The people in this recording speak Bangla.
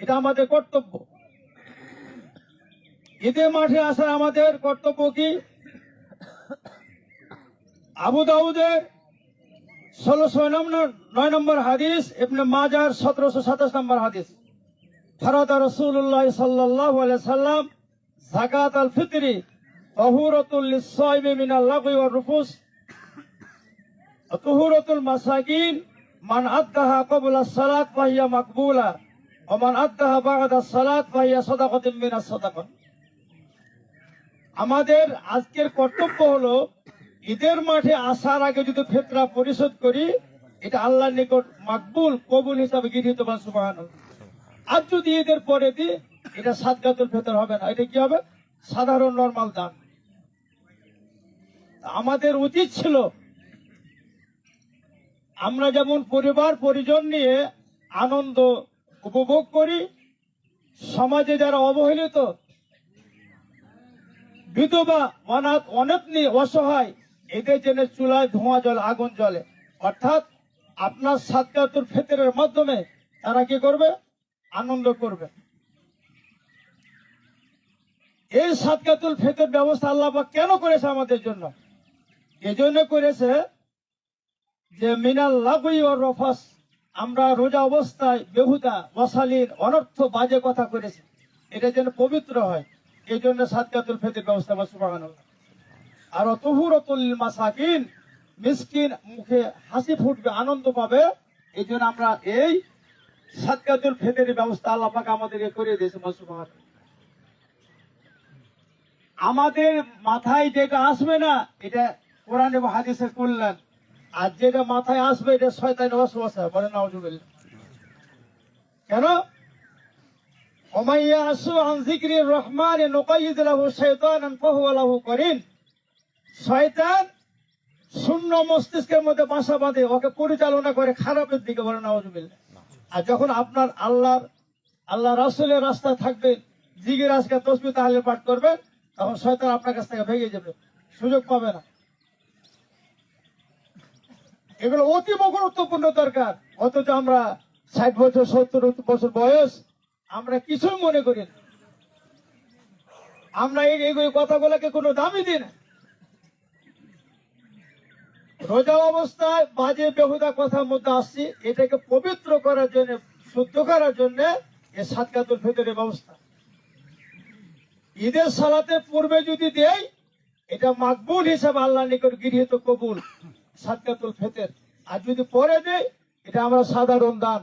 এটা আমাদের কর্তব্য। ঈদের মাঠে আসার আমাদের কর্তব্য কি? আবু দাউদের 1609 নম্বর হাদিস, ইবনে মাজার 1727 নম্বর হাদিস, ফারাদা রাসূলুল্লাহ সাল্লাল্লাহু আলাইহি সাল্লাম যাকাত আল ফিতরি তাহুরাতুল লিস-সাইমি মিনাল লাগwi ওয়ার রুফুস ওয়া তুহুরাতুল মাসাকিন মান আদ্দাহা ক্বাবলা আস-সালাত ফাহিয়া মাকবুলা ওয়া মান আদ্দাহা বা'দা আস-সালাত ফাহিয়া সাদাকাতুন মিনাস সাদাকাত। আমাদের আজকের কর্তব্য হলো ঈদের মাঠে আসার আগে যদি ফিতরা পরিশোধ করি, এটা আল্লাহর নিকট মাকবুল কবুল হিসাবে গৃহীত হবে। সুবহানাল্লাহ। আর যদি ঈদের পরে দিই, এটা সাদকাতুল ফিতর হবে না, এটা কি হবে? সাধারণ নরমাল দান। আমাদের উচিত ছিল আমরা যেমন পরিবার পরিজন নিয়ে আনন্দ উপভোগ করি, সমাজে যারা অবহেলিত, বিধবা, অনাথ, অনেতনি, অসহায়, এদের জন্য চুলায় ধোঁয়া জল, আগুন জ্বলে। অর্থাৎ আপনার সাদকাতুল ফিতরের মাধ্যমে তারা কি করবে? আনন্দ করবে। এই সাদকাতুল ফিতর ব্যবস্থা আল্লাহ পাক কেন করেছে আমাদের জন্য? এজন্য করেছে যে মিনাল লাগwi ওয়ার রফাস, আমরা রোজা অবস্থায় বেহুদা, অশালীন, অনর্থ, বাজে কথা করেছি, এটা যেন পবিত্র হয়, এই জন্য সাদকাতুল ফিতর ব্যবস্থা। সুবহানাল্লাহ। আর তুহুরাতুল মাসাকিন, মিসকিন মুখে হাসি ফুটবে, আনন্দ পাবে, এই জন্য আমরা এই সাদকাতুল ফিতরের ব্যবস্থা আল্লাহ পাক আমাদেরকে করে দিয়েছে। সুবহানাল্লাহ। আমাদের মাথায় যেটা আসবে না, এটা কোরআন এবং হাদিসের কল্যাণ, আর যেটা মাথায় আসবে এটা শয়তানের ওয়াসওয়াসা। বলেন নাউজুবিল্লাহ। কেন? ওমাইয়া আসু আন যিকরির রহমান নুকাইয়িদ লাহু শাইতানান ফাহুয়া লাহু করিন। শয়তান শূন্য মস্তিষ্কের মধ্যে বাসা বাঁধে, ওকে পরিচালনা করে খারাপের দিকে। বলেন নাউজুবিল্লাহ। আর যখন আপনার আল্লাহ রাসূলের রাস্তায় থাকবেন, জিকির আজকার তাসবিহ তাহলিল পাঠ করবেন, তখন শয়তান আপনার কাছ থেকে ভেঙে যাবে, সুযোগ পাবে না। এগুলো অতি গুরুত্বপূর্ণ দরকার। অথচ আমরা 60 বছর 70 বছর বয়স, আমরা কিছুই মনে করি না। আমরা এই কথাগুলোকে কোনো দামই দিই না। রোজা অবস্থায় বাজে বেহুদা কথার মধ্যে আসছি, এটাকে পবিত্র করার জন্য, শুদ্ধ করার জন্য এই সাদকাতুল ফিতরের ব্যবস্থা। ঈদের সালাতের পূর্বে যদি দেই, এটা মাকবুল হিসাবে আল্লাহর নিকট গৃহীত কবুল সাদকাতুল ফিতর। আর যদি পরে দেই, এটা আমরা সাধারণ দান।